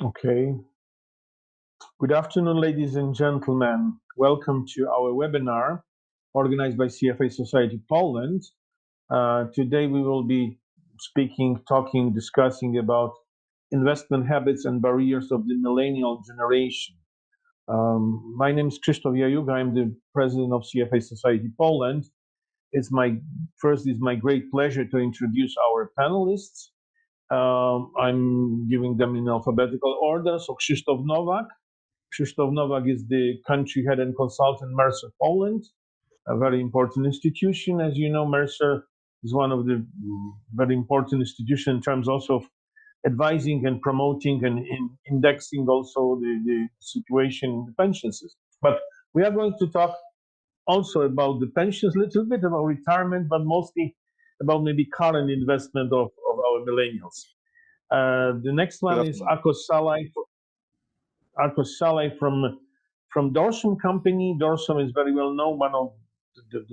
Okay. Good afternoon, ladies and gentlemen. Welcome to our webinar organized by CFA Society Poland. Today we will be discussing about investment habits and barriers of the millennial generation. My name is Krzysztof Jajuga. I'm the president of CFA Society Poland. It's my great pleasure to introduce our panelists. I'm giving them in alphabetical order. So Krzysztof Nowak is the country head and consultant Mercer Poland, a very important institution. As you know, Mercer is one of the very important institutions in terms also of advising and promoting and indexing also the situation in the pension system. But we are going to talk also about the pensions, a little bit about retirement, but mostly about maybe current investment of our millennials. The next Good one is afternoon. Akos Salai from Dorsum company. Dorsum is very well known, one of the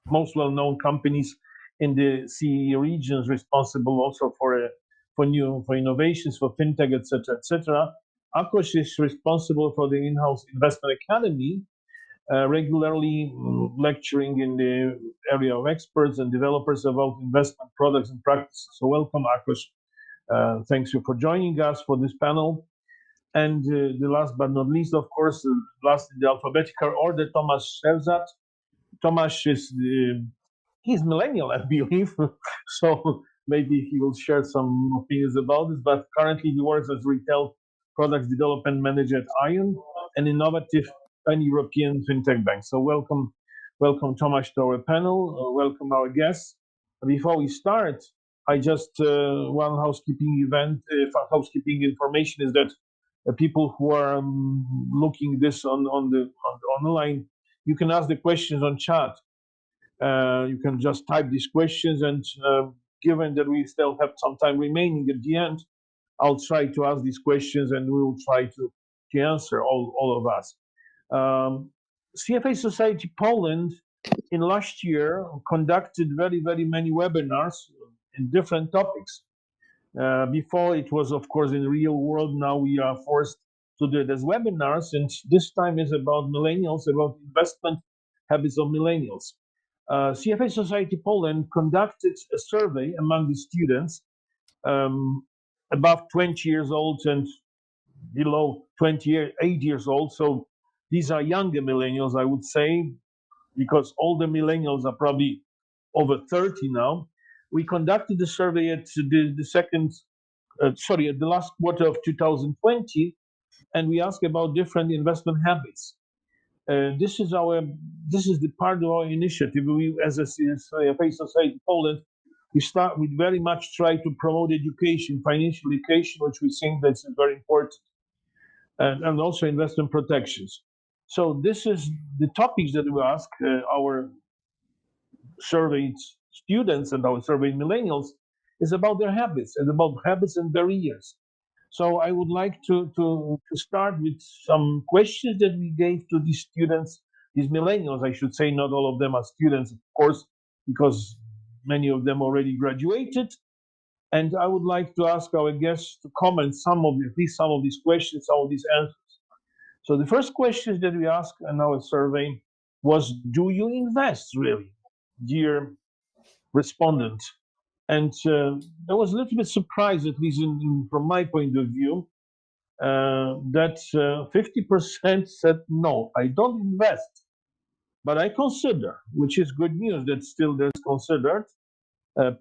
most well known companies in the CE regions, responsible also for innovations, for fintech, etc., etc. Akos is responsible for the in-house investment academy, regularly lecturing in the area of experts and developers about investment products and practices. So welcome, Akos. Thanks you for joining us for this panel. And the last but not least, of course, last in the alphabetical order, Tomasz Szewczak. Tomasz he's millennial, I believe, so maybe he will share some opinions about this. But currently, he works as retail products development manager at Ion, an innovative pan-European fintech bank. So welcome, Tomasz, to our panel. Welcome our guests. Before we start, I just one housekeeping information is that people who are looking this on online, you can ask the questions on chat. You can just type these questions, and given that we still have some time remaining at the end, I'll try to ask these questions, and we will try to answer all of us. CFA Society Poland in last year conducted very many webinars in different topics. Before it was, of course, in the real world. Now we are forced to do it as webinars, and this time is about millennials, about investment habits of millennials. CFA Society Poland conducted a survey among the students above 20 years old and below 28 years old. So these are younger millennials, I would say, because older millennials are probably over 30 now. We conducted the survey at the last quarter of 2020, and we asked about different investment habits. This is the part of our initiative. We, as a CFA Society Poland, we very much try to promote education, financial education, which we think that's very important, and also investment protections. So this is the topics that we ask our surveyed students and our surveyed millennials is about their habits and about habits and barriers. So I would like to start with some questions that we gave to these students, these millennials, I should say. Not all of them are students, of course, because many of them already graduated. And I would like to ask our guests to comment at least some of these questions, some of these answers. So the first question that we asked in our survey was, do you invest really, dear respondent? And I was a little bit surprised, at least from my point of view, that 50% said, no, I don't invest, but I consider, which is good news that still there's considered,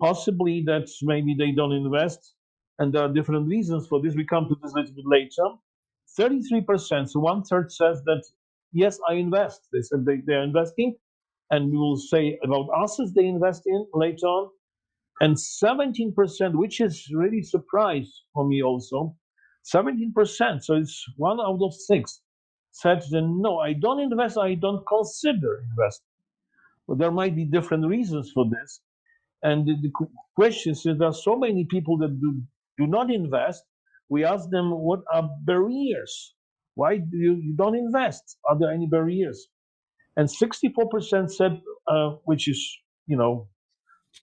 possibly that maybe they don't invest, and there are different reasons for this. We come to this a little bit later. 33%, so one third says that, yes, I invest. They said they're investing, and we will say about assets they invest in later on. And 17%, which is really a surprise for me also, 17%, so it's 1 out of 6, said that no, I don't invest, I don't consider investing. But there might be different reasons for this. And the question is, there are so many people that do not invest. We ask them, what are barriers? Why do you don't invest? Are there any barriers? And 64% said, which is,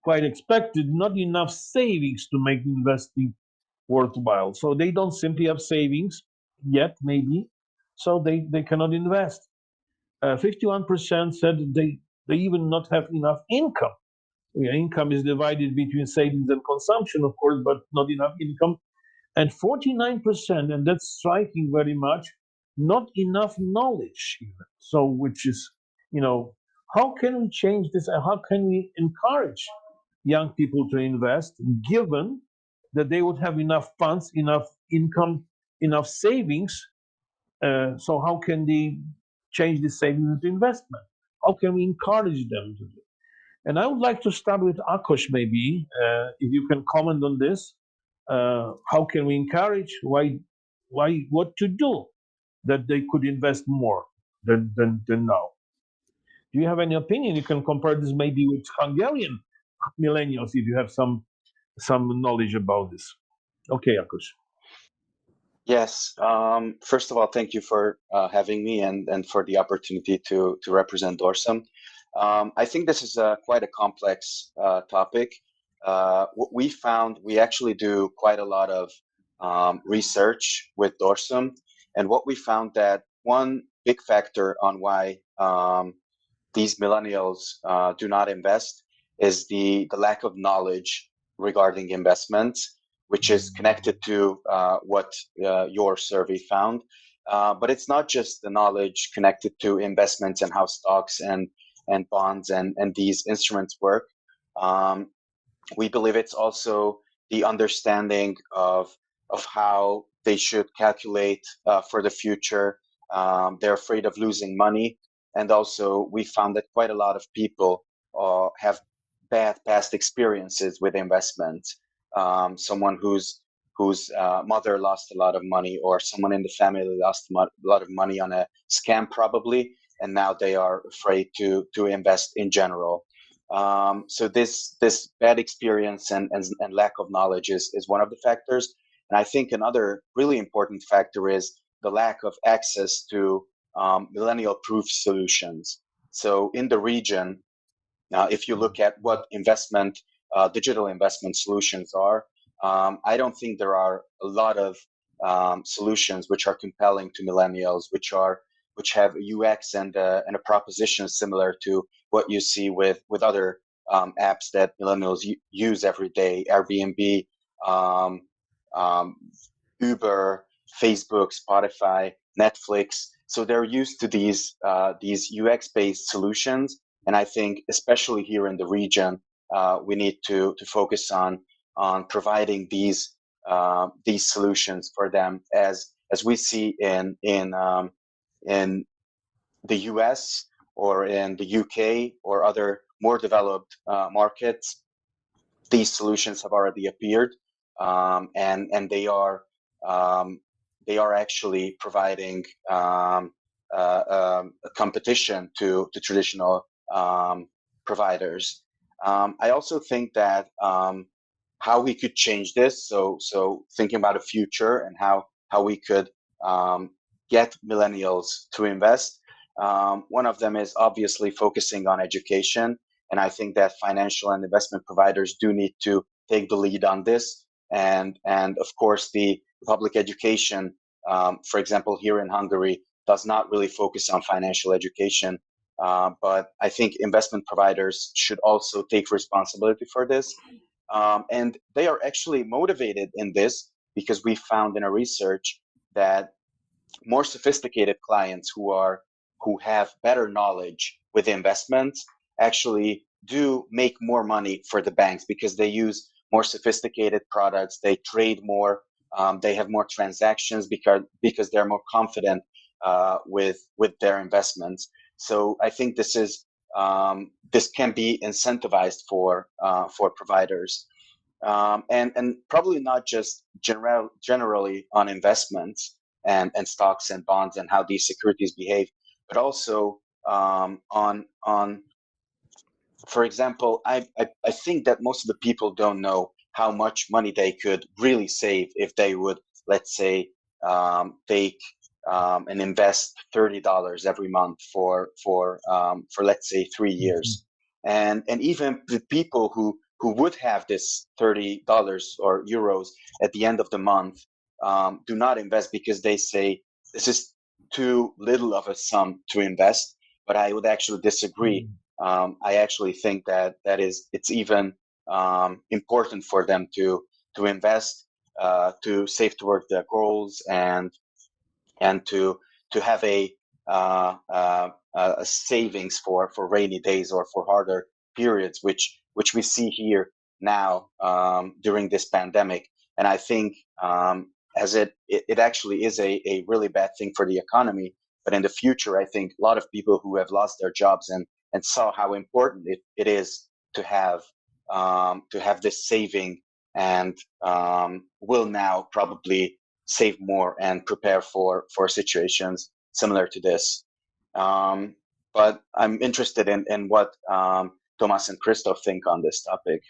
quite expected, not enough savings to make investing worthwhile. So they don't simply have savings yet, maybe, so they cannot invest. 51% said they even not have enough income. Yeah, income is divided between savings and consumption, of course, but not enough income. And 49%, and that's striking very much, not enough knowledge even. So, which is, how can we change this and how can we encourage young people to invest given that they would have enough funds, enough income, enough savings? So how can they change this savings into investment? How can we encourage them to do it? And I would like to start with Akos, maybe, if you can comment on this. How can we encourage? What to do that they could invest more than now? Do you have any opinion? You can compare this maybe with Hungarian millennials if you have some knowledge about this. Okay, Akos. Yes. First of all, thank you for having me and for the opportunity to represent Dorsum. I think this is quite a complex topic. What we found, we actually do quite a lot of research with Dorsum, and what we found that one big factor on why these millennials do not invest is the lack of knowledge regarding investments, which is connected to what your survey found. But it's not just the knowledge connected to investments and how stocks and bonds and these instruments work. Um, we believe it's also the understanding of how they should calculate for the future. They're afraid of losing money, and also we found that quite a lot of people have bad past experiences with investments. Someone whose mother lost a lot of money, or someone in the family lost a lot of money on a scam, probably, and now they are afraid to invest in general. So this bad experience and lack of knowledge is one of the factors. And I think another really important factor is the lack of access to millennial proof solutions. So in the region, if you look at what digital investment solutions are, I don't think there are a lot of solutions which are compelling to millennials, which have a UX and a proposition similar to what you see with other apps that millennials use every day: Airbnb, um, um, Uber, Facebook, Spotify, Netflix. So they're used to these UX-based solutions, and I think especially here in the region, we need to focus on providing these solutions for them, as we see in the US or in the UK or other more developed markets. These solutions have already appeared, and um, they are actually providing a competition to traditional providers. I also think that how we could change this. So thinking about a future and how we could get millennials to invest. One of them is obviously focusing on education, and I think that financial and investment providers do need to take the lead on this. And of course, the public education, for example, here in Hungary, does not really focus on financial education. But I think investment providers should also take responsibility for this. And they are actually motivated in this because we found in our research that more sophisticated clients who have better knowledge with investments actually do make more money for the banks because they use more sophisticated products, they trade more, they have more transactions because they're more confident with their investments. So I think this can be incentivized for providers. And probably not just generally on investments and stocks and bonds and how these securities behave, but also on for example, I think that most of the people don't know how much money they could really save if they would, let's say, take and invest $30 every month for let's say 3 years, and even the people who would have this $30 or euros at the end of the month do not invest because they say this is too little of a sum to invest. But I would actually disagree. I actually think that it's even important for them to invest, to save towards their goals, and to have a savings for rainy days or for harder periods, which we see here now during this pandemic. And I think as it actually is a really bad thing for the economy. But in the future, I think a lot of people who have lost their jobs and saw how important it is to have this saving, and will now probably save more and prepare for situations similar to this. But I'm interested in what Thomas and Christoph think on this topic.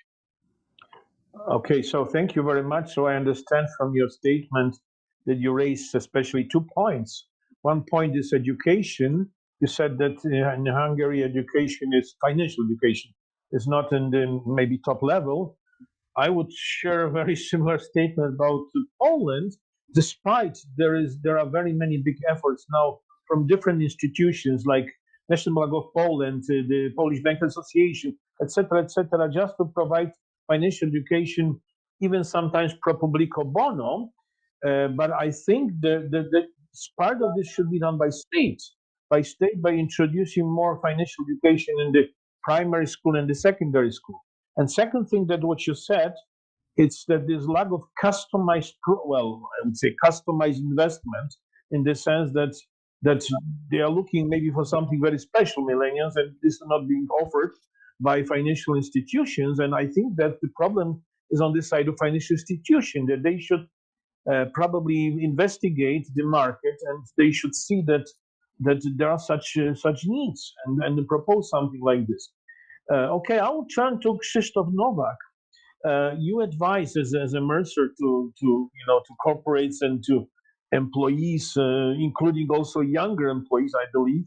Okay, so thank you very much. So I understand from your statement that you raised especially 2 points. One point is education. You said that in Hungary, education is financial education is not in the maybe top level. I would share a very similar statement about Poland, despite there are very many big efforts now from different institutions like National Bank of Poland, the Polish Bank Association, etc., just to provide financial education, even sometimes pro publico bono. But I think that part of this should be done by introducing more financial education in the primary school and the secondary school. And second thing that what you said, it's that there's lack of customized, well, I would say customized investment in the sense that they are looking maybe for something very special, millennials, and this is not being offered by financial institutions. And I think that the problem is on the side of financial institution, that they should probably investigate the market, and they should see that there are such needs, and propose something like this. Okay, I will turn to Krzysztof Nowak. You advise as a mercer to corporates and to employees, including also younger employees, I believe.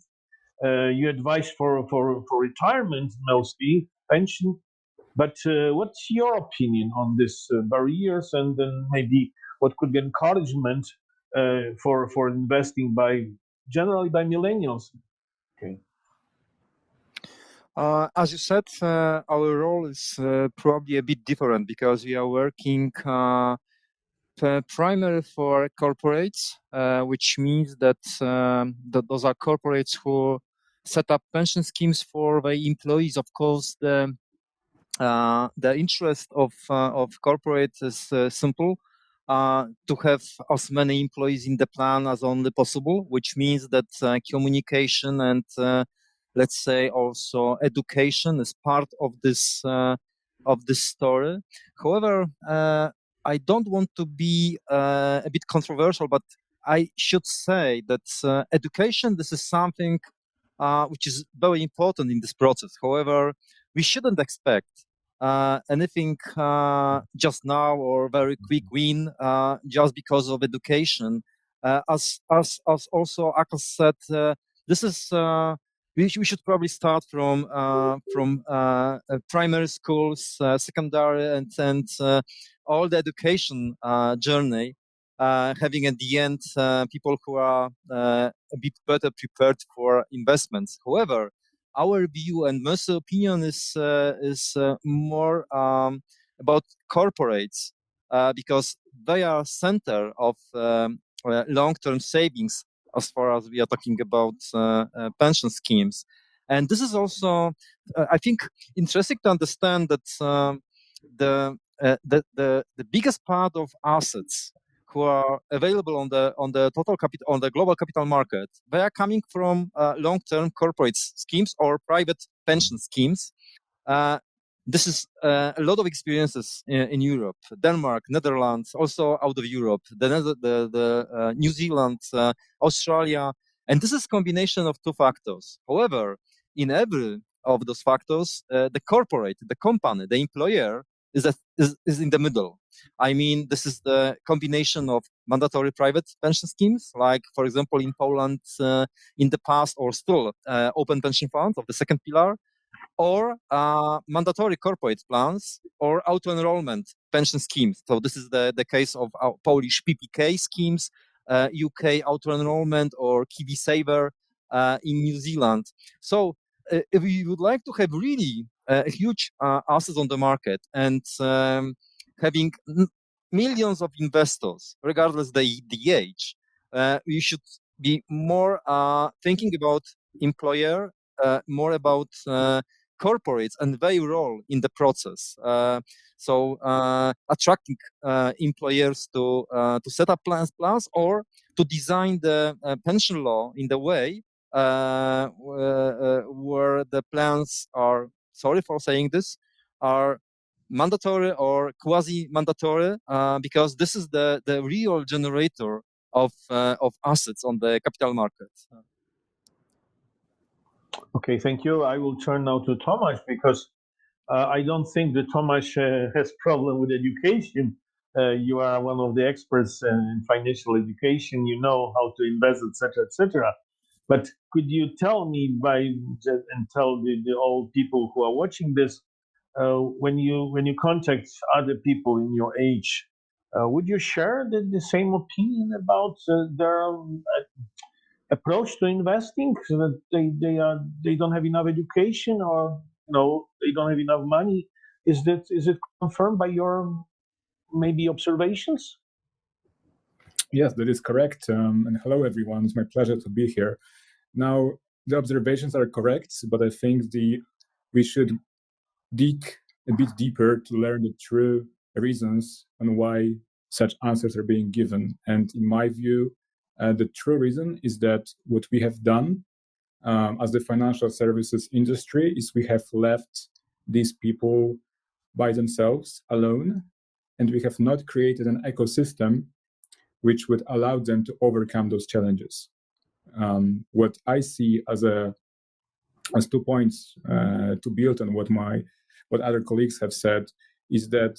You advise for retirement mostly, pension. But what's your opinion on these barriers, and then maybe what could be encouragement for investing generally by millennials? Okay. As you said, our role is probably a bit different because we are working primarily for corporates, which means that those are corporates who set up pension schemes for the employees. Of course, the interest of corporates is simple. To have as many employees in the plan as only possible, which means that communication and let's say also education is part of this story. However, I don't want to be a bit controversial, but I should say that education, this is something which is very important in this process. However, we shouldn't expect anything just now or very quick win just because of education. As also Akash said, this is we should probably start from primary schools, secondary, and all the education journey, having at the end people who are a bit better prepared for investments. However, our view and most opinion is more about corporates because they are center of long-term savings as far as we are talking about pension schemes. And this is also, I think, interesting to understand that the biggest part of assets who are available on the total capital on the global capital market, they are coming from long-term corporate schemes or private pension schemes. This is a lot of experiences in Europe, Denmark, Netherlands, also out of Europe, the New Zealand, Australia, and this is a combination of two factors. However, in every of those factors, the corporate, the company, the employer is in the middle. I mean, this is the combination of mandatory private pension schemes, like, for example, in Poland in the past, or still open pension funds of the second pillar, or mandatory corporate plans or auto-enrollment pension schemes. So this is the case of our Polish PPK schemes, UK auto-enrollment or KiwiSaver in New Zealand. So if we would like to have really huge assets on the market and having millions of investors, regardless the age, we should be more thinking about employer, more about corporates and their role in the process. So attracting employers to set up plans or to design the pension law in the way where the plans are, sorry for saying this, are mandatory or quasi-mandatory, because this is the real generator of assets on the capital market. Okay, thank you. I will turn now to Tomasz because I don't think that Tomasz has problem with education. You are one of the experts in financial education. You know how to invest, etc., etc. But could you tell me and tell the old people who are watching this, when you contact other people in your age, would you share the same opinion about their approach to investing? So that they don't have enough education, or they don't have enough money. Is it confirmed by your maybe observations? Yes, that is correct. And hello, everyone. It's my pleasure to be here. Now, the observations are correct, but I think we should dig a bit deeper to learn the true reasons on why such answers are being given. And in my view, the true reason is that what we have done as the financial services industry is we have left these people by themselves alone, and we have not created an ecosystem which would allow them to overcome those challenges. What I see as 2 points to build on what other colleagues have said is that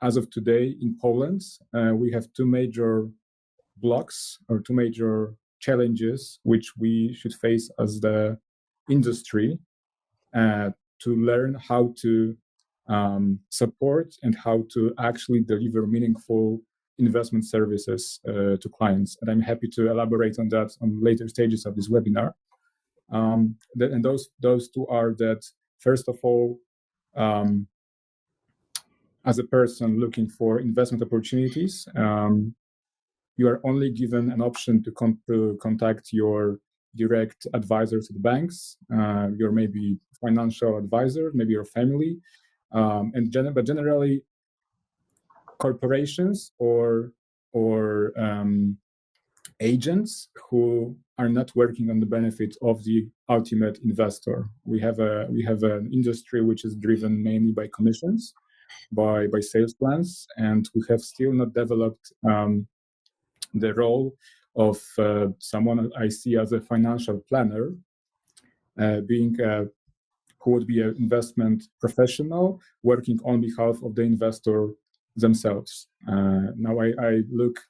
as of today in Poland, we have two major blocks or two major challenges which we should face as the industry to learn how to support and how to actually deliver meaningful investment services to clients. And I'm happy to elaborate on that on later stages of this webinar. And those two are that, first of all, as a person looking for investment opportunities, you are only given an option to contact your direct advisors at the banks, your maybe financial advisor, maybe your family, but generally corporations or agents who are not working on the benefit of the ultimate investor. We have an industry which is driven mainly by commissions, by sales plans, and we have still not developed the role of someone I see as a financial planner, being who would be an investment professional working on behalf of the investor themselves. Now I look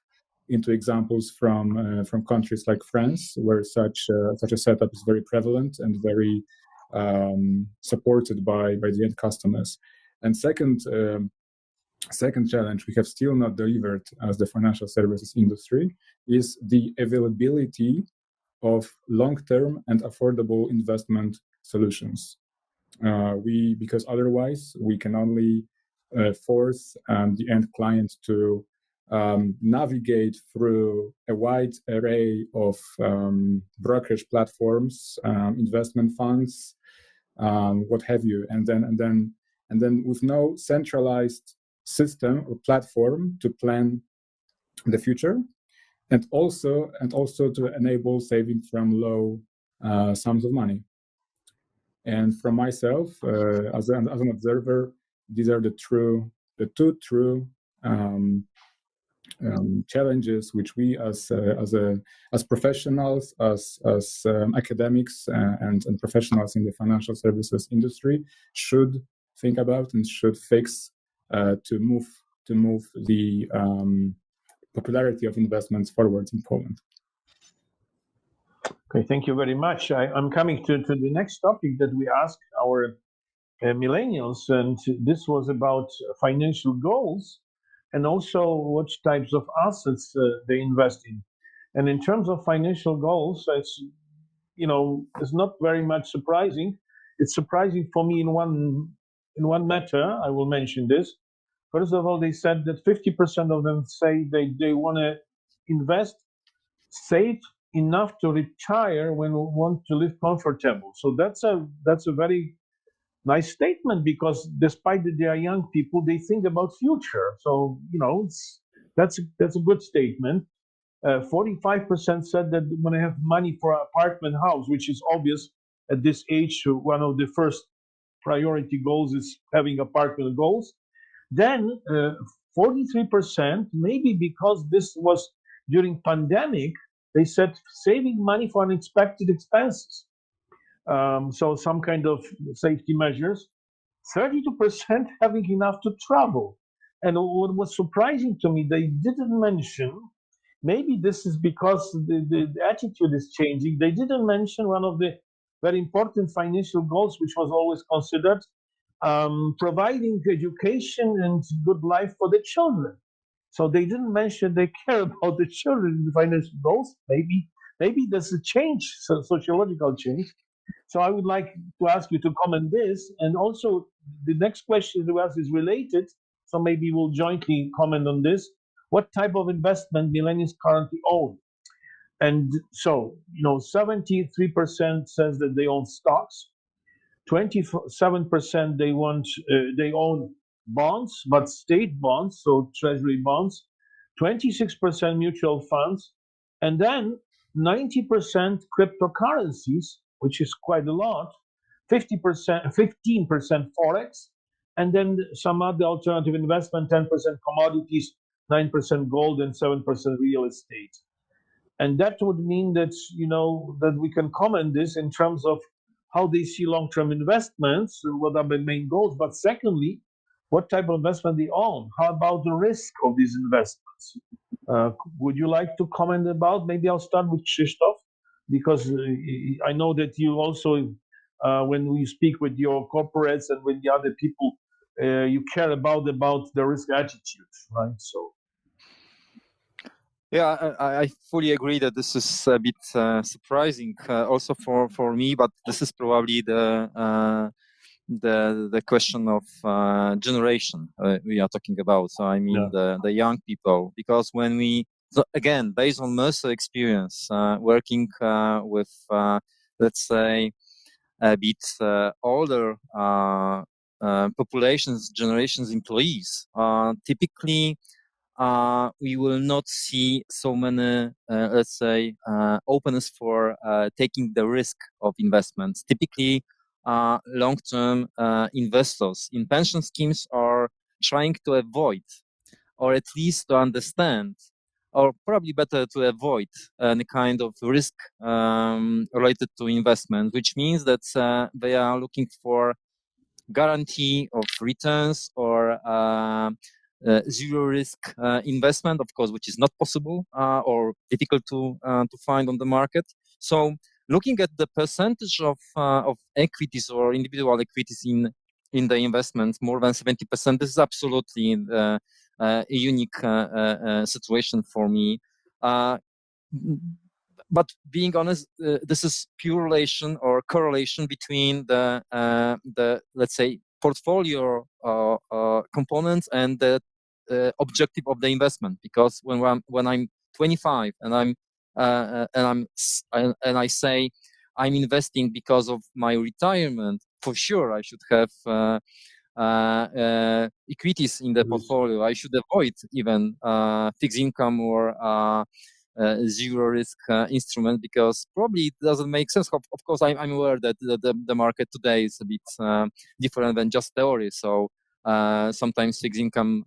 into examples from countries like France, where such a setup is very prevalent and very supported by the end customers. And second challenge we have still not delivered as the financial services industry is the availability of long-term and affordable investment solutions. Because otherwise we can only force the end client to navigate through a wide array of brokerage platforms, investment funds, what have you, and then with no centralized system or platform to plan the future, and also to enable saving from low sums of money. And from myself, as an observer, these are the two true challenges which we as professionals, as academics, and professionals in the financial services industry should think about and should fix to move the popularity of investments forward in Poland. Okay, thank you very much. I'm coming to the next topic that we asked our millennials, and this was about financial goals and also which types of assets they invest in. And in terms of financial goals, it's not very much surprising. It's surprising for me in one matter. I will mention this. First of all, they said that 50% of them say they want to invest, save enough to retire when we want to live comfortable. So that's a very nice statement, because despite that they are young people, they think about future. So that's a good statement. 45% said that when they have money for an apartment house, which is obvious at this age. One of the first priority goals is having apartment goals. Then 43%, maybe because this was during pandemic, they said saving money for unexpected expenses. So some kind of safety measures. 32% having enough to travel. And what was surprising to me, they didn't mention, maybe this is because the attitude is changing, they didn't mention one of the very important financial goals, which was always considered, providing education and good life for the children. So they didn't mention they care about the children in the financial goals. Maybe there's a change, sociological change. So I would like to ask you to comment this, and also the next question to us is related. So maybe we'll jointly comment on this. What type of investment millennials currently own? And so 73% says that they own stocks. 27% they own bonds, but state bonds, so treasury bonds. 26% mutual funds, and then 90% cryptocurrencies, which is quite a lot. 15% forex, and then some other alternative investment. 10% commodities, 9% gold, and 7% real estate. And that would mean that that we can comment this in terms of how they see long-term investments, what are the main goals, but secondly, what type of investment they own. How about the risk of these investments? Would you like to comment about? Maybe I'll start with Krzysztof, because I know that you also, when we speak with your corporates and with the other people, you care about the risk attitude, right? So. Yeah, I fully agree that this is a bit surprising, also for me. But this is probably the question of generation we are talking about. So I mean the young people, because when again, based on Mercer experience, working with let's say a bit older populations, generations, employees, typically. We will not see so many, let's say, openness for taking the risk of investments. Typically, long-term investors in pension schemes are trying to avoid, or at least to understand, or probably better to avoid any kind of risk related to investment, which means that they are looking for guarantee of returns or zero risk investment, of course, which is not possible or difficult to find on the market. So looking at the percentage of equities or individual equities in the investments, more than 70%, this is absolutely a unique situation for me. But being honest, this is pure relation or correlation between the let's say portfolio components and the objective of the investment. Because when I'm 25 and I say I'm investing because of my retirement, for sure I should have equities in the portfolio. I should avoid even fixed income or zero risk instrument, because probably it doesn't make sense. Of course, I'm aware that the market today is a bit different than just theory. So sometimes fixed income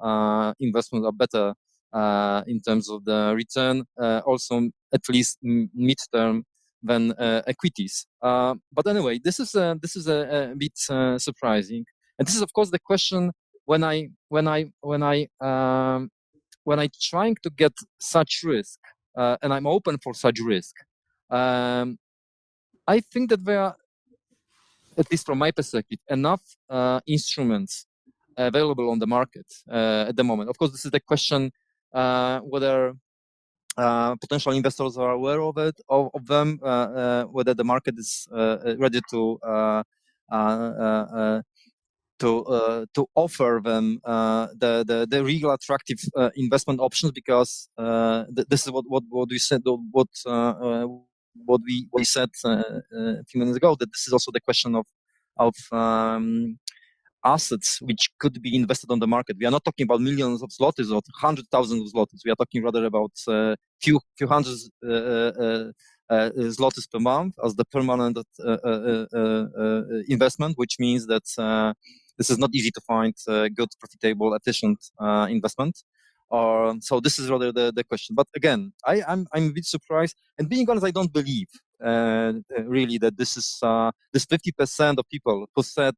investments are better in terms of the return, also at least midterm, than equities. But anyway, this is a bit surprising, and this is of course the question when I trying to get such risk. And I'm open for such risk. I think that there are, at least from my perspective, enough instruments available on the market at the moment. Of course, this is the question whether potential investors are aware of it, of them, whether the market is ready to offer them the real attractive investment options, because this is what we said, what we said a few minutes ago, that this is also the question of assets which could be invested on the market. We are not talking about millions of zlotys or 100,000 of zlotys. We are talking rather about few hundred zlotys per month as the permanent investment, which means that this is not easy to find good, profitable, efficient investment. So this is rather the question. But again, I'm a bit surprised. And being honest, I don't believe really that this is this 50% of people who said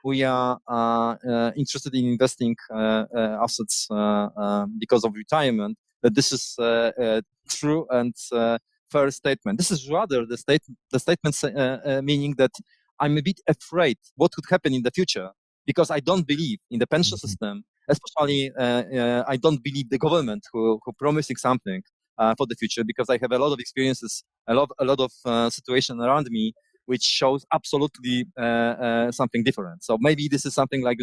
we are interested in investing assets because of retirement, that this is true and fair statement. This is rather the statement meaning that I'm a bit afraid what could happen in the future, because I don't believe in the pension system, especially I don't believe the government who promising something for the future, because I have a lot of experiences, a lot of situation around me which shows absolutely something different. So maybe this is something like,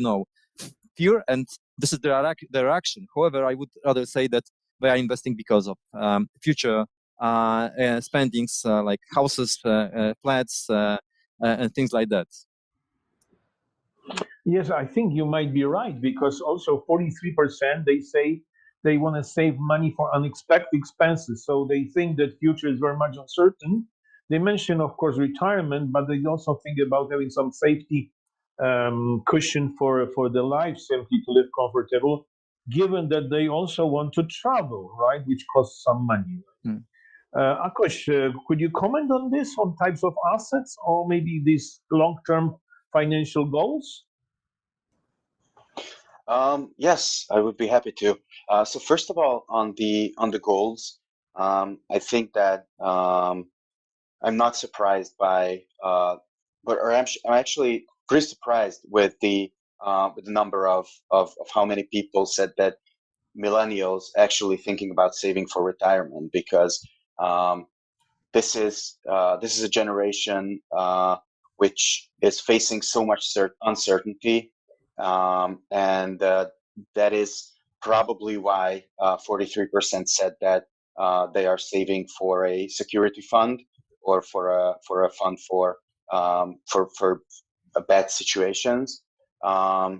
fear, and this is their reaction. However, I would rather say that they are investing because of future spendings like houses, flats, and things like that. Yes, I think you might be right, because also 43% they say they want to save money for unexpected expenses. So they think that future is very much uncertain. They mention, of course, retirement, but they also think about having some safety cushion for the life, simply to live comfortable, given that they also want to travel, right, which costs some money. Akush, could you comment on this, on types of assets, or maybe these long-term financial goals? Yes, I would be happy to. So first of all, on the goals, I think that I'm not surprised by, or I'm actually pretty surprised with the number of how many people said that millennials actually thinking about saving for retirement, because this is a generation which is facing so much uncertainty, and that is probably why 43% said that they are saving for a security fund, or for a fund for bad situations. So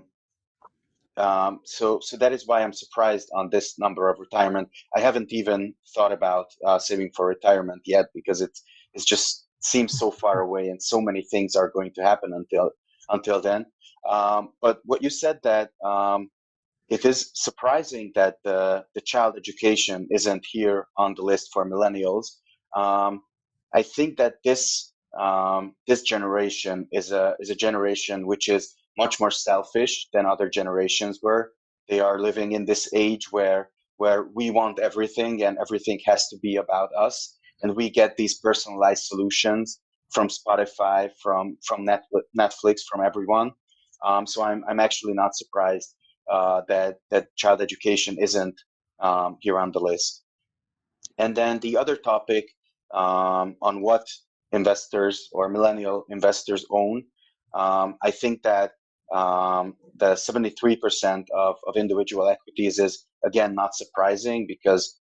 that is why I'm surprised on this number of retirement. I haven't even thought about saving for retirement yet, because it just seems so far away, and so many things are going to happen until then. But what you said, that it is surprising that the child education isn't here on the list for millennials. I think that this generation is a generation which is much more selfish than other generations were. They are living in this age where we want everything, and everything has to be about us, and we get these personalized solutions from Spotify, from Netflix, from everyone. So I'm actually not surprised that child education isn't here on the list. And then the other topic on what investors or millennial investors own, I think that the 73% of individual equities is, again, not surprising, because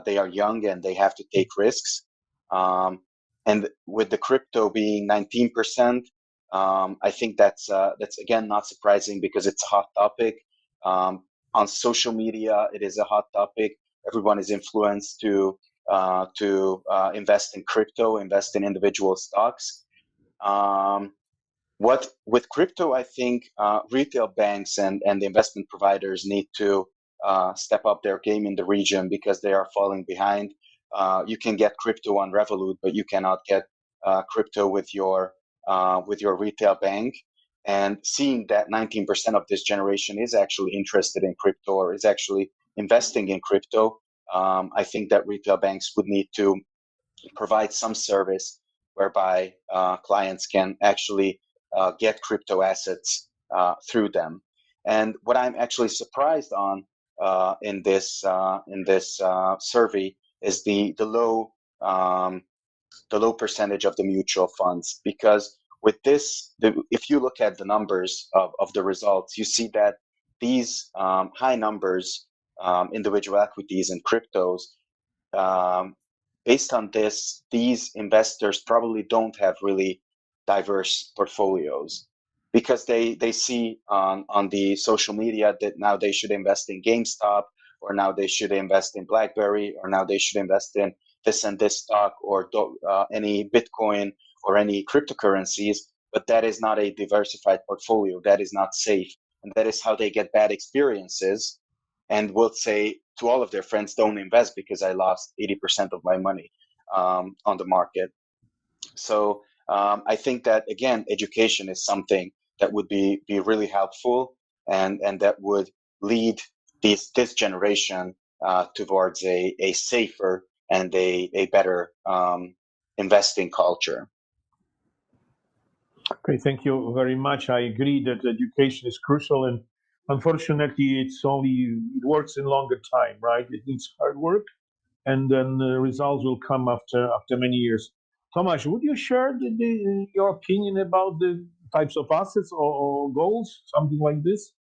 they are young and they have to take risks. And with the crypto being 19%, I think that's again not surprising, because it's a hot topic. On social media, it is a hot topic. Everyone is influenced to invest in crypto, invest in individual stocks. What with crypto, I think retail banks and the investment providers need to step up their game in the region, because they are falling behind. You can get crypto on Revolut, but you cannot get crypto with your retail bank. And seeing that 19% of this generation is actually interested in crypto, or is actually investing in crypto, I think that retail banks would need to provide some service whereby clients can actually get crypto assets through them. And what I'm actually surprised on in this survey is the low percentage of the mutual funds, because with this, if you look at the numbers of the results, you see that these high numbers, individual equities and cryptos, based on this, these investors probably don't have really diverse portfolios, because they see on the social media that now they should invest in GameStop, or now they should invest in BlackBerry, or now they should invest in this and this stock, or any Bitcoin or any cryptocurrencies. But that is not a diversified portfolio. That is not safe. And that is how they get bad experiences, and will say to all of their friends, don't invest because I lost 80% of my money on the market. So I think that, again, education is something that would be really helpful, and that would lead this generation towards a safer and a better investing culture. Okay, thank you very much. I agree that education is crucial, and unfortunately, it works in longer time, right? It needs hard work, and then the results will come after many years. Tomasz, would you share your opinion about the types of assets or goals, something like this?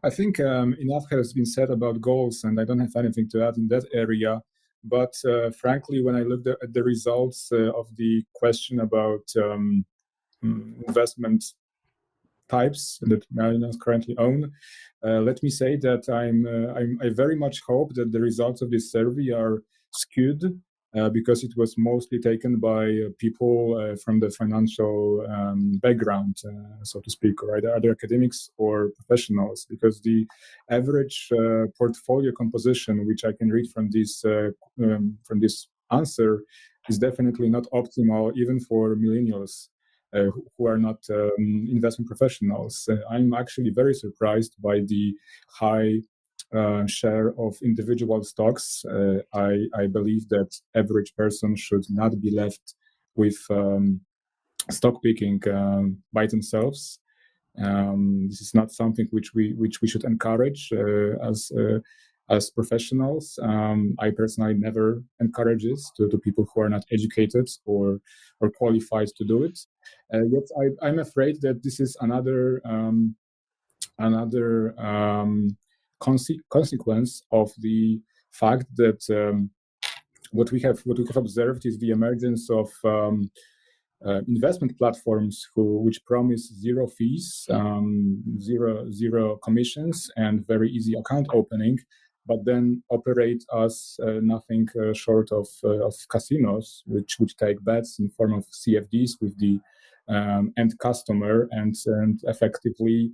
I think enough has been said about goals, and I don't have anything to add in that area. But frankly, when I looked at the results of the question about investment types that Millennials currently own, let me say that I very much hope that the results of this survey are skewed, because it was mostly taken by people from the financial background, so to speak, or either academics or professionals, because the average portfolio composition, which I can read from this answer, is definitely not optimal, even for millennials who are not investment professionals. I'm actually very surprised by the high share of individual stocks. I believe that average person should not be left with stock picking by themselves. This is not something which we should encourage as professionals. I personally never encourage this to people who are not educated or qualified to do it. Yet I'm afraid that this is another consequence of the fact that what we have observed is the emergence of investment platforms which promise zero fees, zero commissions, and very easy account opening, but then operate as nothing short of casinos, which would take bets in form of CFDs with the end customer and effectively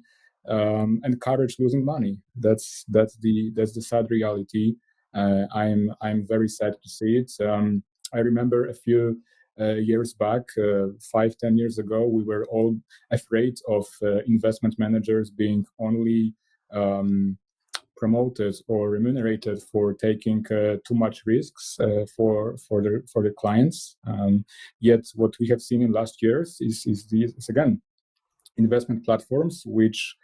encourage losing money. That's the sad reality. I'm very sad to see it. I remember a few years back, 5-10 years ago, we were all afraid of investment managers being only promoted or remunerated for taking too much risks for the clients. Yet what we have seen in last years is again investment platforms which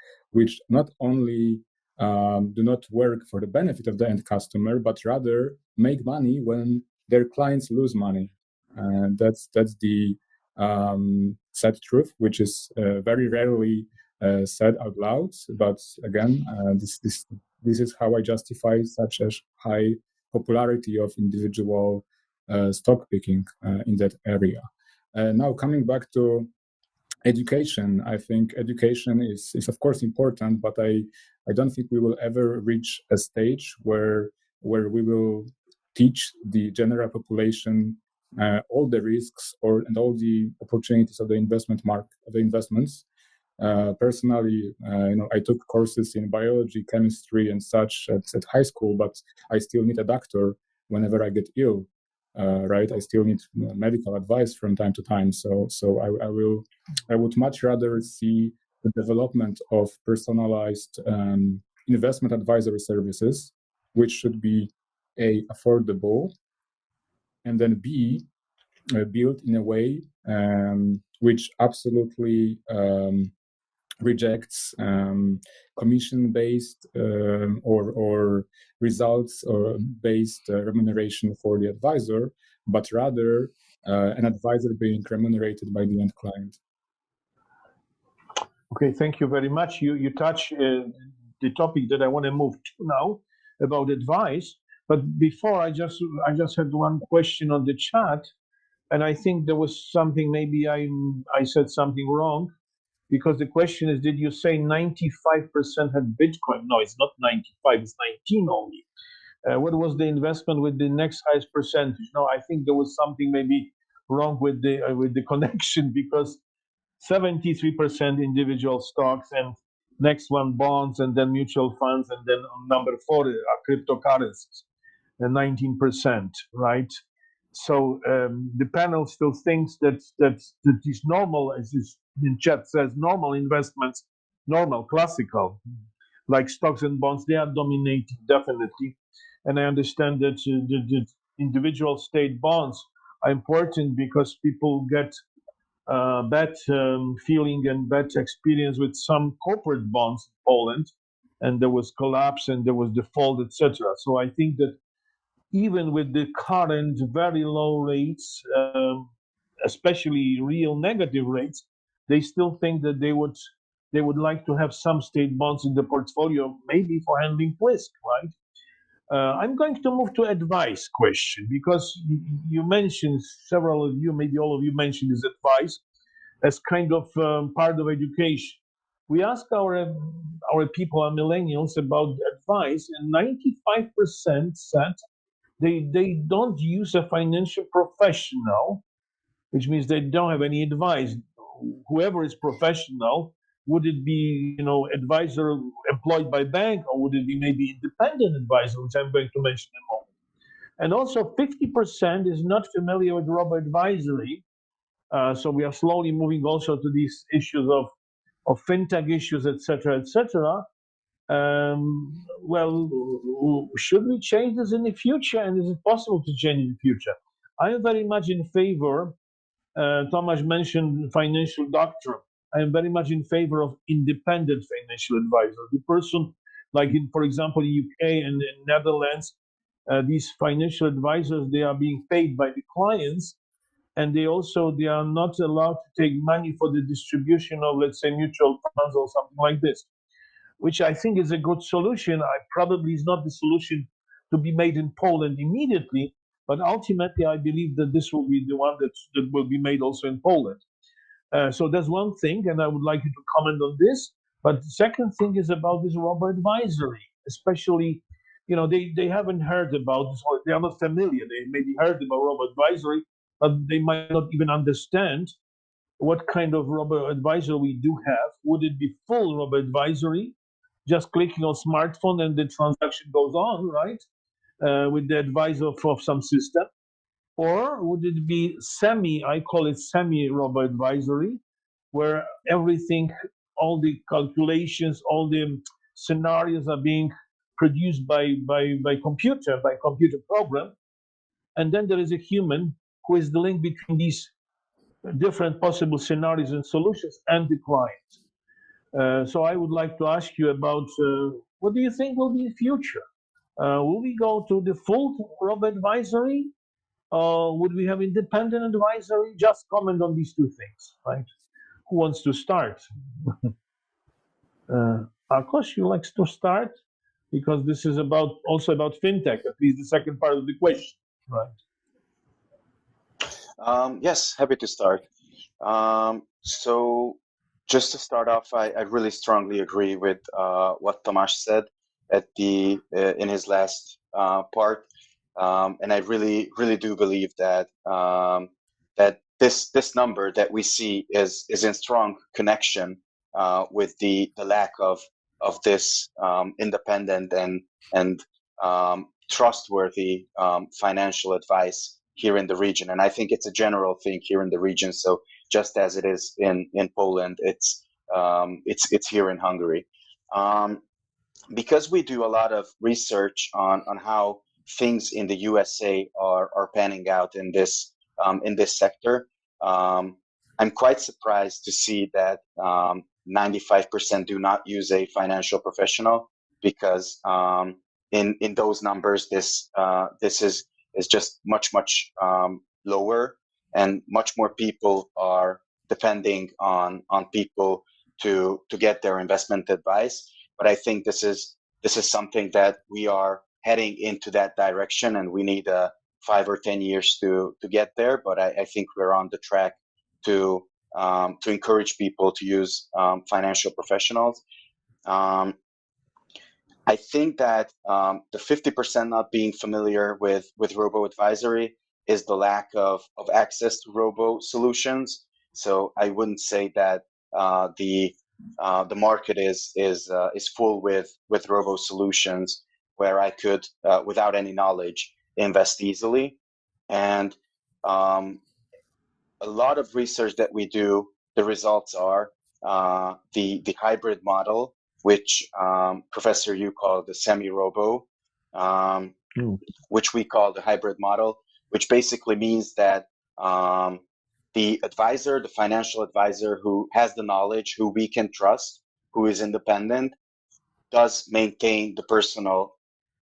not only do not work for the benefit of the end customer, but rather make money when their clients lose money. And that's the sad truth, which is very rarely said out loud. But again, this is how I justify such a high popularity of individual stock picking in that area. Now coming back to education, I think education is of course important, but I don't think we will ever reach a stage where we will teach the general population all the risks and all the opportunities of the investments. Personally, I took courses in biology, chemistry, and such at high school, but I still need a doctor whenever I get ill. Right, I still need medical advice from time to time. So I would much rather see the development of personalized investment advisory services, which should be affordable, and then B, built in a way which absolutely rejects commission-based or results-based remuneration for the advisor, but rather an advisor being remunerated by the end client. Okay, thank you very much. You touch the topic that I want to move to now about advice. But before, I just had one question on the chat, and I think there was something, maybe I said something wrong, because the question is, did you say 95% had Bitcoin? No, it's not 95, it's 19 only. What was the investment with the next highest percentage? No, I think there was something maybe wrong with the connection, because 73% individual stocks, and next one bonds, and then mutual funds, and then number 4 are cryptocurrencies, and 19%, right? So the panel still thinks that is normal, as this in chat says, normal investments, normal, classical, like stocks and bonds, they are dominating definitely. And I understand that the individual state bonds are important because people get bad feeling and bad experience with some corporate bonds in Poland, and there was collapse and there was default, etc. So I think that even with the current very low rates, especially real negative rates, they still think that they would like to have some state bonds in the portfolio, maybe for handling risk, right? I'm going to move to advice question, because you mentioned, several of you, maybe all of you mentioned this advice as kind of part of education. We ask our people, our millennials, about advice, and 95% said they don't use a financial professional, which means they don't have any advice. Whoever is professional, would it be advisor employed by bank, or would it be maybe independent advisor, which I'm going to mention in a moment. And also 50% is not familiar with robo-advisory. So we are slowly moving also to these issues of fintech issues, etc., etc. Well, should we change this in the future, and is it possible to change in the future? I am very much in favor. Thomas mentioned financial doctrine. I am very much in favor of independent financial advisor. The person, like in, for example, UK and in Netherlands, these financial advisors, they are being paid by the clients, and they are not allowed to take money for the distribution of, let's say, mutual funds or something like this, which I think is a good solution. Probably is not the solution to be made in Poland immediately, but ultimately I believe that this will be the one that will be made also in Poland. So that's one thing, and I would like you to comment on this. But the second thing is about this robo-advisory, especially, they haven't heard about this, or they are not familiar. They maybe heard about robo-advisory, but they might not even understand what kind of robo-advisory we do have. Would it be full robo-advisory, just clicking on smartphone and the transaction goes on, right, with the advisor of some system? Or would it be I call it semi-robo-advisory, where everything, all the calculations, all the scenarios are being produced by computer program, and then there is a human who is the link between these different possible scenarios and solutions and the client. So I would like to ask you about what do you think will be the future? Will we go to the full robo-advisory? Would we have independent advisory? Just comment on these two things, right? Who wants to start? Akos, you likes to start? Because this is also about fintech, at least the second part of the question, right? Yes, happy to start. So just to start off, I really strongly agree with what Tomasz said in his last part, and I really do believe that that this number that we see is in strong connection with the lack of this independent and trustworthy financial advice here in the region. And I think it's a general thing here in the region. So just as it is in Poland, it's here in Hungary. Because we do a lot of research on how things in the USA are panning out in this sector. I'm quite surprised to see that 95% do not use a financial professional, because in those numbers, this is just much lower, and much more people are depending on people to get their investment advice. But I think this is something that we are heading into that direction, and we need 5 or 10 years to get there. But I think we're on the track to encourage people to use financial professionals. I think that the 50% not being familiar with robo-advisory is the lack of access to robo solutions. So I wouldn't say that the market is full with robo solutions where I could, without any knowledge, invest easily. And a lot of research that we do, the results are the hybrid model, which Professor Yu called the semi-robo, which we call the hybrid model, which basically means that the advisor, the financial advisor who has the knowledge, who we can trust, who is independent, does maintain the personal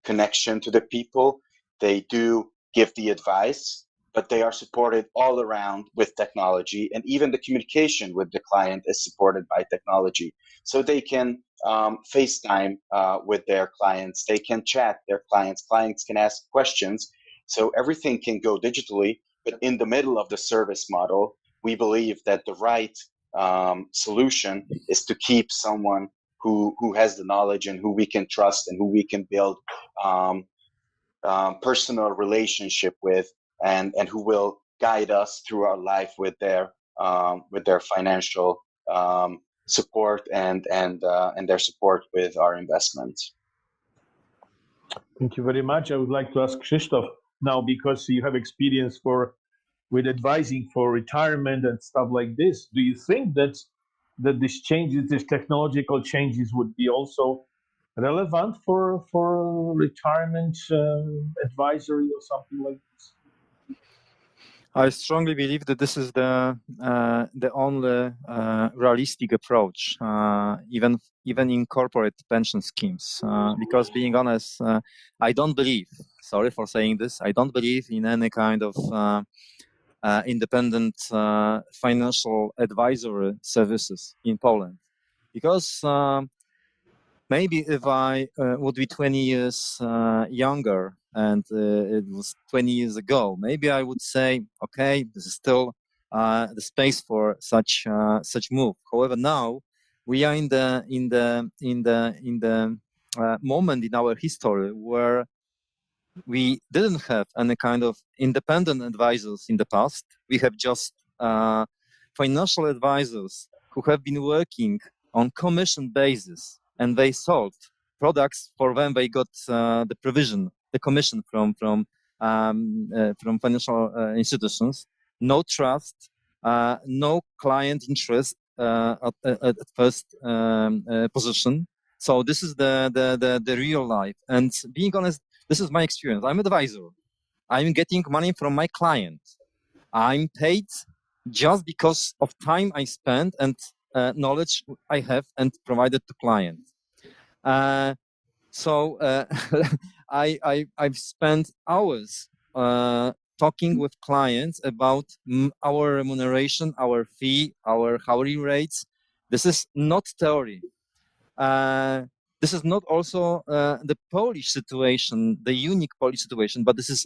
connection to the people. They do give the advice, but they are supported all around with technology, and even the communication with the client is supported by technology. So they can FaceTime with their clients, they can chat their clients can ask questions. So everything can go digitally, but in the middle of the service model, we believe that the right solution is to keep someone who has the knowledge and who we can trust and who we can build personal relationship with, and who will guide us through our life with their financial support and their support with our investments. Thank you very much. I would like to ask Krzysztof now, because you have experience with advising for retirement and stuff like this. Do you think that these changes, these technological changes, would be also relevant for retirement advisory or something like this? I strongly believe that this is the only realistic approach, even in corporate pension schemes. Because being honest, I don't believe. Sorry for saying this. I don't believe in any kind of independent financial advisory services in Poland, because maybe if I would be 20 years younger and it was 20 years ago, maybe I would say, okay, this is still the space for such move. However, now we are in the moment in our history where we didn't have any kind of independent advisors in the past. We have just financial advisors who have been working on commission basis, and they sold products for when they got the commission from financial institutions. No trust, no client interest at first position. So this is the real life. And being honest, this is my experience. I'm an advisor. I'm getting money from my client. I'm paid just because of time I spend and knowledge I have and provided to clients. So I've spent hours talking with clients about our remuneration, our fee, our hourly rates. This is not theory. This is not also the Polish situation, the unique Polish situation, but this is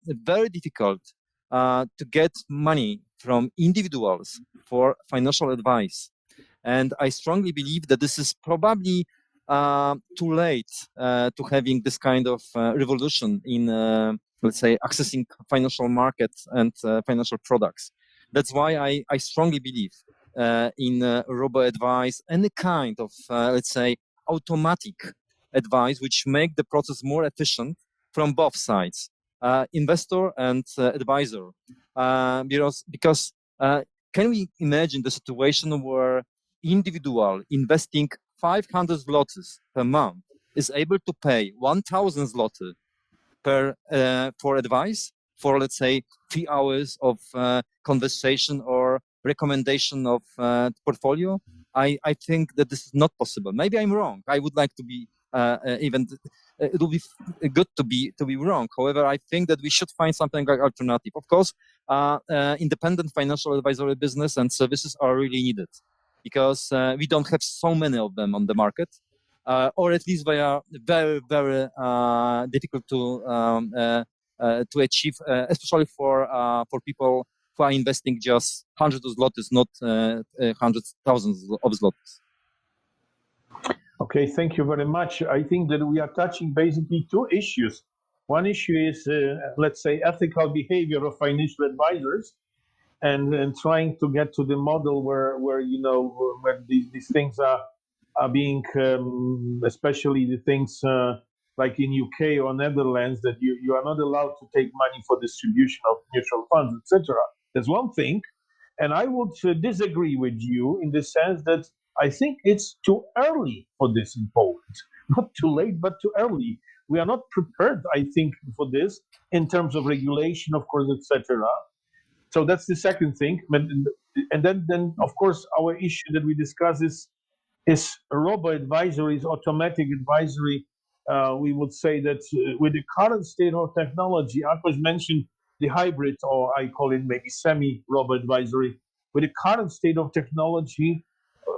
very difficult to get money from individuals for financial advice. And I strongly believe that this is probably too late to having this kind of revolution in, let's say, accessing financial markets and financial products. That's why I strongly believe in robo-advice, any kind of, let's say, automatic advice, which make the process more efficient from both sides, investor and advisor. Because can we imagine the situation where individual investing 500 zlotys per month is able to pay 1,000 zloty for advice for, let's say, 3 hours of conversation or recommendation of portfolio. I think that this is not possible. Maybe I'm wrong. I would like to be it will be good to be wrong. However, I think that we should find something like alternative. Of course, independent financial advisory business and services are really needed because we don't have so many of them on the market, or at least they are very, very difficult to achieve, especially for people who are investing just hundreds of zlotys, not hundreds, thousands of zlotys. Okay, thank you very much. I think that we are touching basically two issues. One issue is, let's say, ethical behavior of financial advisors, and trying to get to the model where where these things are being, especially the things like in UK or Netherlands, that you are not allowed to take money for distribution of mutual funds, etc. That's one thing. And I would disagree with you in the sense that I think it's too early for this in Poland. Not too late, but too early. We are not prepared, I think, for this in terms of regulation, of course, etc. So that's the second thing. And then of course, our issue that we discuss is robo-advisory, is automatic advisory. We would say that with the current state of technology, Akos mentioned the hybrid, or I call it maybe semi-robo-advisory. With the current state of technology,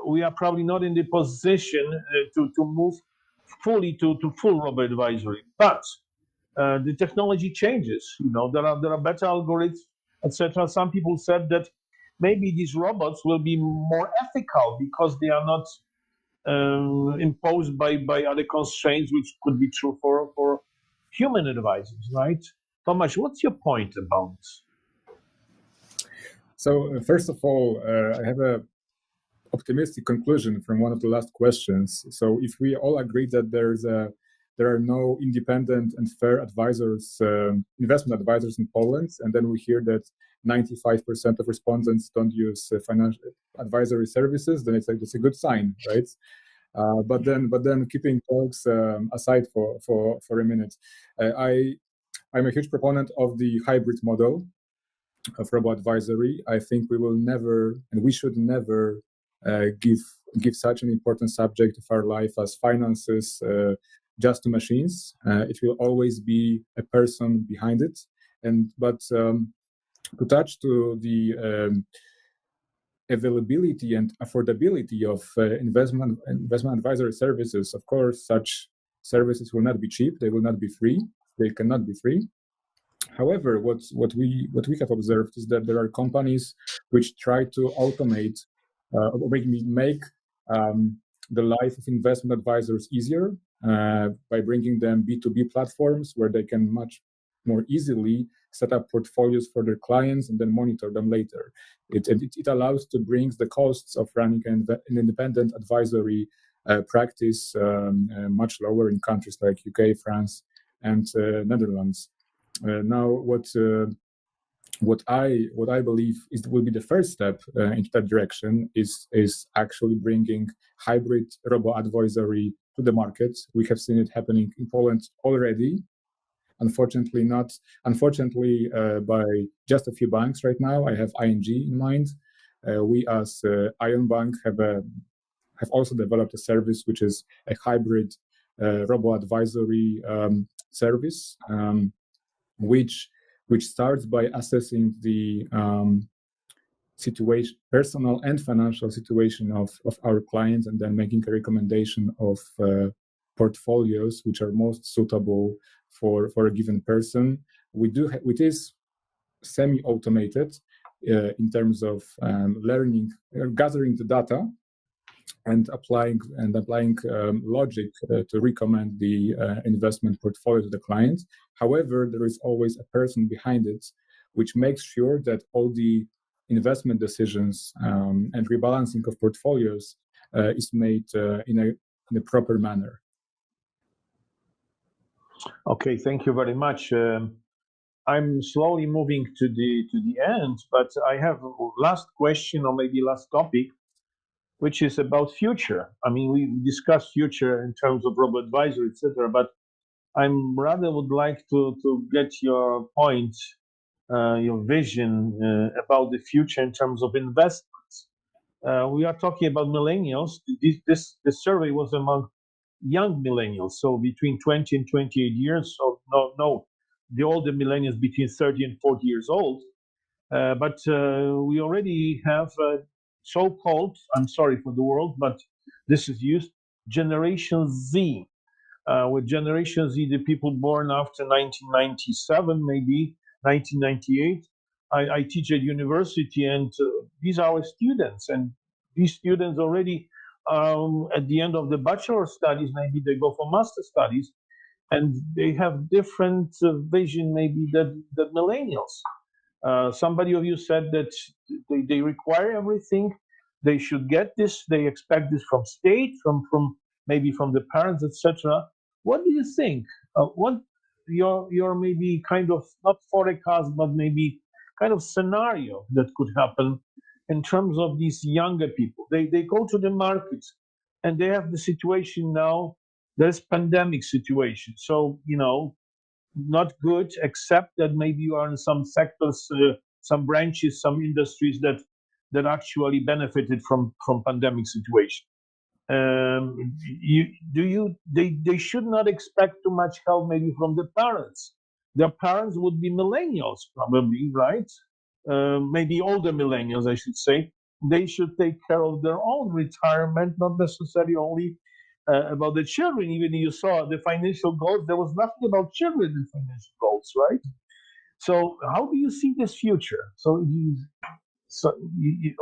we are probably not in the position to move fully to full robo-advisory. But the technology changes. There are better algorithms, etc. Some people said that maybe these robots will be more ethical because they are not imposed by other constraints, which could be true for human advisors, right? Tomasz, what's your point about? So first of all, I have a optimistic conclusion from one of the last questions. So if we all agree that there are no independent and fair advisors, investment advisors in Poland, and then we hear that 95% of respondents don't use financial advisory services, then it's a good sign, right? But then keeping talks aside for a minute, I'm a huge proponent of the hybrid model of robo-advisory. I think we will never, and we should never, give such an important subject of our life as finances just to machines. It will always be a person behind it. But to touch to the availability and affordability of investment advisory services, of course, such services will not be cheap. They will not be free. They cannot be free. However, what we have observed is that there are companies which try to automate or make the life of investment advisors easier by bringing them B2B platforms where they can much more easily set up portfolios for their clients and then monitor them later. It allows to bring the costs of running an independent advisory practice much lower in countries like UK, France, and Netherlands. Now, what I believe will be the first step into that direction is actually bringing hybrid robo-advisory to the market. We have seen it happening in Poland already. Unfortunately, by just a few banks right now. I have ING in mind. We as Ion Bank have also developed a service which is a hybrid robo-advisory service, which starts by assessing the situation, personal and financial situation of our clients, and then making a recommendation of portfolios which are most suitable for a given person. It is semi-automated in terms of gathering the data and applying logic to recommend the investment portfolio to the client. However, there is always a person behind it, which makes sure that all the investment decisions and rebalancing of portfolios is made in a proper manner. Okay, thank you very much. I'm slowly moving to the end, but I have a last question, or maybe last topic, which is about future. I mean, we discussed future in terms of robo-advisory, etc. But I'm rather would like to get your point, your vision about the future in terms of investments. We are talking about millennials. This survey was among young millennials, so between 20 and 28 years. So no, the older millennials between 30 and 40 years old. But we already have so-called, I'm sorry for the word, but this is used, Generation Z. With Generation Z, the people born after 1997, maybe 1998. I teach at university, and these are our students. And these students already, at the end of the bachelor studies, maybe they go for master studies, and they have different vision, maybe that millennials. Somebody of you said that they require everything. They should get this. They expect this from state, from maybe from the parents, etc. What do you think? What your maybe kind of not forecast, but maybe kind of scenario that could happen in terms of these younger people? They go to the markets, and they have the situation now. There's pandemic situation, so not good, except that maybe you are in some sectors, some branches, some industries that actually benefited from pandemic situation. They should not expect too much help maybe from the parents. Their parents would be millennials probably, right? Maybe older millennials, I should say. They should take care of their own retirement, not necessarily only about the children. Even you saw the financial goals, there was nothing about children in financial goals, right? So how do you see this future?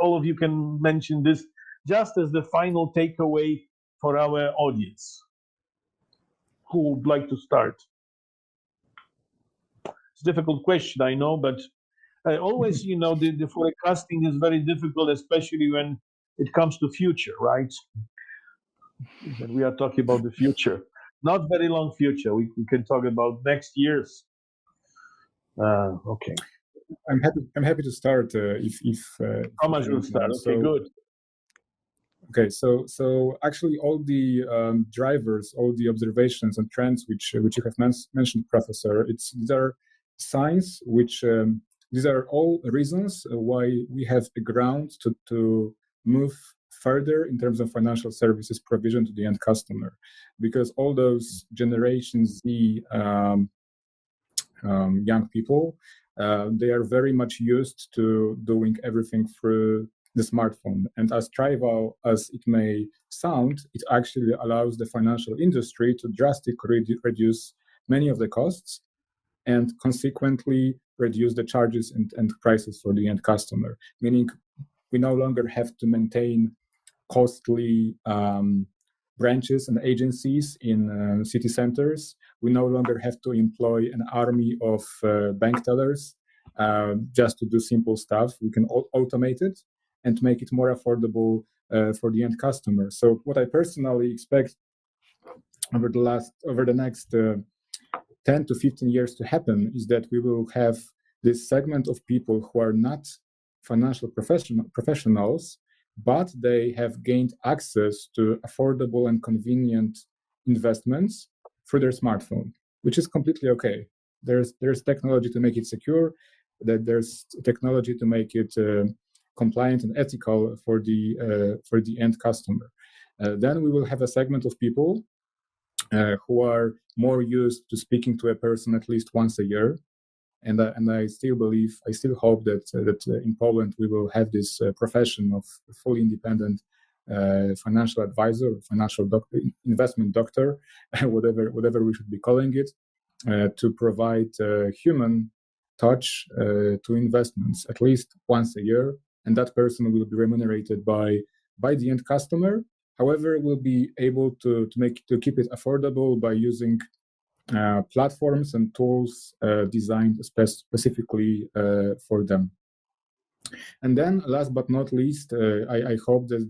All of you can mention this just as the final takeaway for our audience. Who would like to start? It's a difficult question, I know, but always, the forecasting is very difficult, especially when it comes to future, right? And we are talking about the future, not very long future. We can talk about next years. Okay. I'm happy to start. If Thomas will start. Okay, good. Okay, so actually, all the drivers, all the observations and trends which you have mentioned, Professor, these are signs which these are all reasons why we have a ground to move further in terms of financial services provision to the end customer, because all those Generation Z young people, they are very much used to doing everything through the smartphone. And as trivial as it may sound, it actually allows the financial industry to drastically reduce many of the costs and consequently reduce the charges and prices for the end customer, meaning we no longer have to maintain costly branches and agencies in city centers. We no longer have to employ an army of bank tellers just to do simple stuff. We can automate it and make it more affordable for the end customer. So what I personally expect over the next 10 to 15 years to happen is that we will have this segment of people who are not financial professionals, but they have gained access to affordable and convenient investments through their smartphone, which is completely okay. There's technology to make it secure, that there's technology to make it compliant and ethical for the end customer. Then we will have a segment of people who are more used to speaking to a person at least once a year. And I still hope that in Poland we will have this profession of fully independent financial advisor, financial investment doctor, whatever we should be calling it, to provide human touch to investments at least once a year, and that person will be remunerated by the end customer. However, we'll be able to keep it affordable by using platforms and tools designed specifically for them. And then, last but not least, I hope that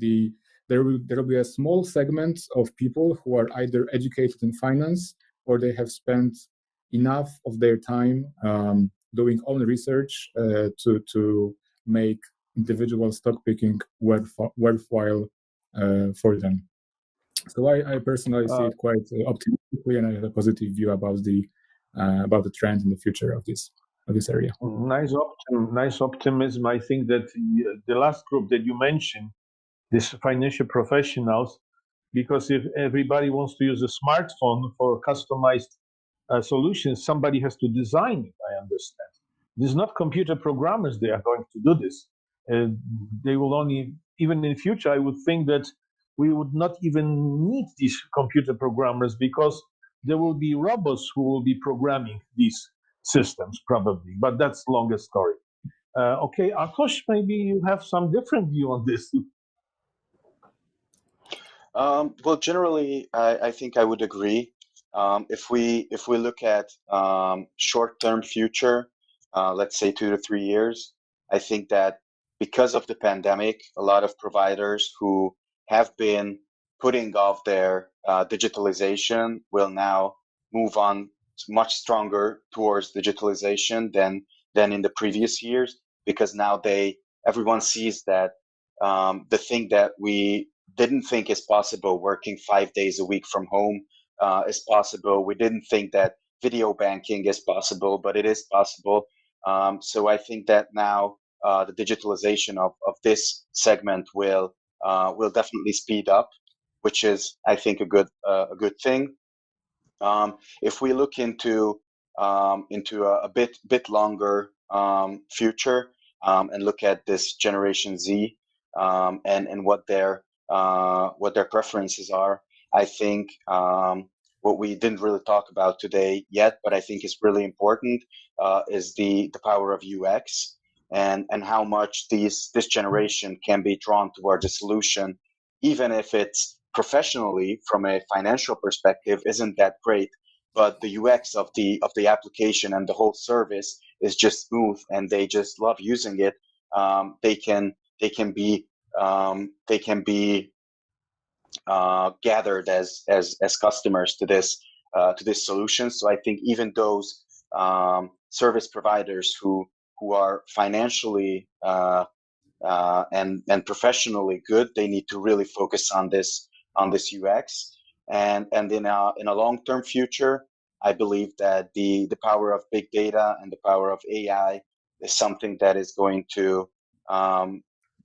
there will be a small segment of people who are either educated in finance or they have spent enough of their time doing own research to make individual stock picking worthwhile for them. So I personally see it quite optimistically, and I have a positive view about the trend in the future of this area. Nice optimism. I think that the last group that you mentioned, these financial professionals, because if everybody wants to use a smartphone for customized solutions, somebody has to design it. I understand. This is not computer programmers. They are going to do this. They will only, even in the future, I would think that we would not even need these computer programmers because there will be robots who will be programming these systems probably. But that's longer story. Okay, Akosh, maybe you have some different view on this. Well, generally, I think I would agree. If we look at short-term future, let's say 2 to 3 years, I think that because of the pandemic, a lot of providers who have been putting off their digitalization will now move on much stronger towards digitalization than in the previous years, because now everyone sees that the thing that we didn't think is possible, working 5 days a week from home, is possible. We didn't think that video banking is possible, but it is possible. So I think that now the digitalization of this segment will definitely speed up, which is, I think, a good thing. If we look into a bit longer future, and look at this Generation Z, and what their preferences are, I think what we didn't really talk about today yet, but I think is really important, is the power of UX, and how much this generation can be drawn towards a solution, even if it's professionally, from a financial perspective, isn't that great, but the UX of the application and the whole service is just smooth, and they just love using it. They can be gathered as customers to this solution. So I think even those service providers who are financially and professionally good, they need to really focus on this UX. And in a long-term future, I believe that the power of big data and the power of AI is something that is going to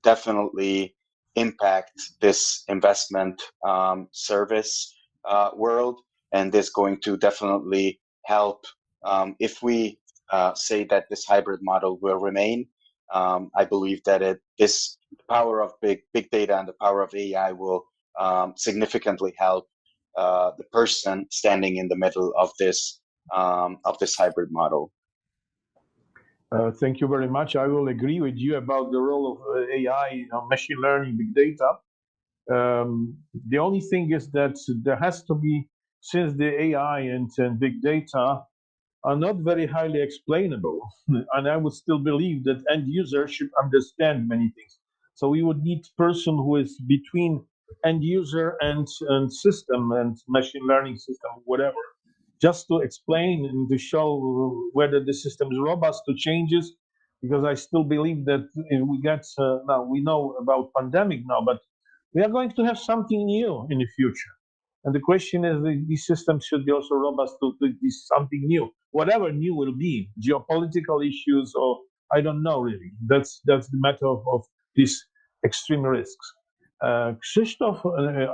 definitely impact this investment service world, and is going to definitely help, if we say that this hybrid model will remain. I believe that this power of big data and the power of AI will significantly help the person standing in the middle of this hybrid model. Thank you very much. I will agree with you about the role of AI, machine learning, big data. The only thing is that there has to be, since the AI and big data are not very highly explainable, and I would still believe that end users should understand many things. So we would need person who is between end user and system and machine learning system, whatever, just to explain and to show whether the system is robust to changes. Because I still believe that we get now we know about pandemic now, but we are going to have something new in the future. And the question is, these systems should be also robust to this something new, whatever new will be, geopolitical issues, or I don't know really. That's the matter of these extreme risks. Krzysztof,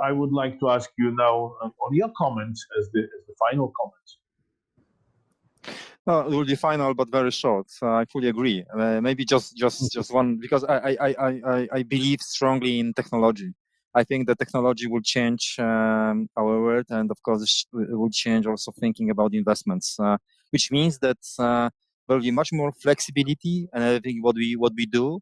I would like to ask you now on your comments as the final comments. No, it will be final, but very short. I fully agree. Maybe just one, because I believe strongly in technology. I think that technology will change our world, and of course, it will change also thinking about investments, which means that there will be much more flexibility in everything what we do.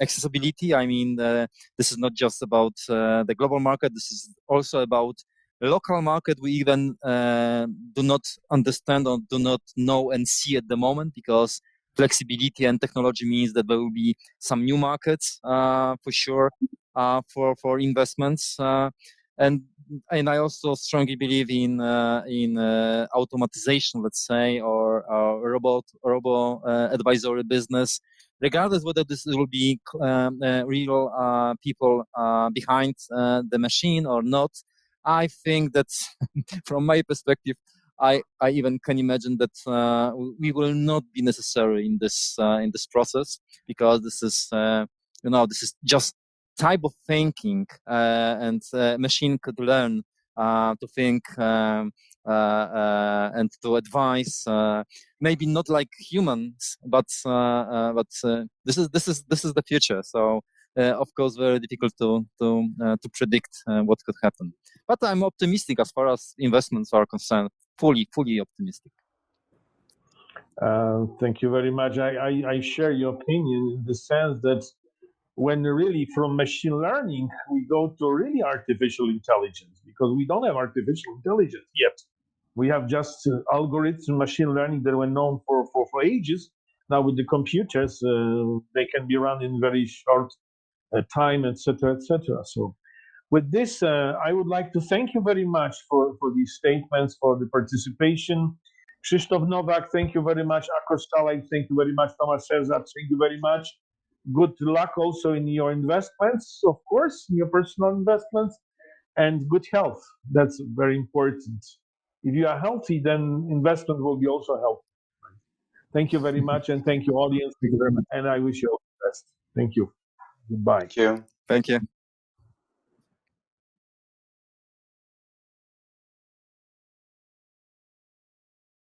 Accessibility. I mean, this is not just about the global market. This is also about local market. We even do not understand or do not know and see at the moment, because flexibility and technology means that there will be some new markets for sure for investments. And I also strongly believe in automatization, let's say, or robo advisory business, regardless whether this will be real people behind the machine or not. I think that from my perspective, I even can imagine that we will not be necessary in this process, because this is this is just type of thinking, and machine could learn to think and to advise. Maybe not like humans, but this is the future. So of course, very difficult to predict what could happen. But I'm optimistic as far as investments are concerned. Fully optimistic. Thank you very much. I share your opinion in the sense that when really from machine learning we go to really artificial intelligence, because we don't have artificial intelligence yet. We have just algorithms and machine learning that were known for ages. Now with the computers, they can be run in very short time, etc., etc. So with this, I would like to thank you very much for these statements, for the participation. Krzysztof Nowak, thank you very much. Akos Stalaj, thank you very much. Tomasz Szerzak, thank you very much. Good luck also in your investments, of course, in your personal investments, and good health. That's very important. If you are healthy, then investment will be also healthy. Thank you very much, and thank you, audience. Thank you very much. And I wish you all the best. Thank you. Goodbye. Thank you. Thank you.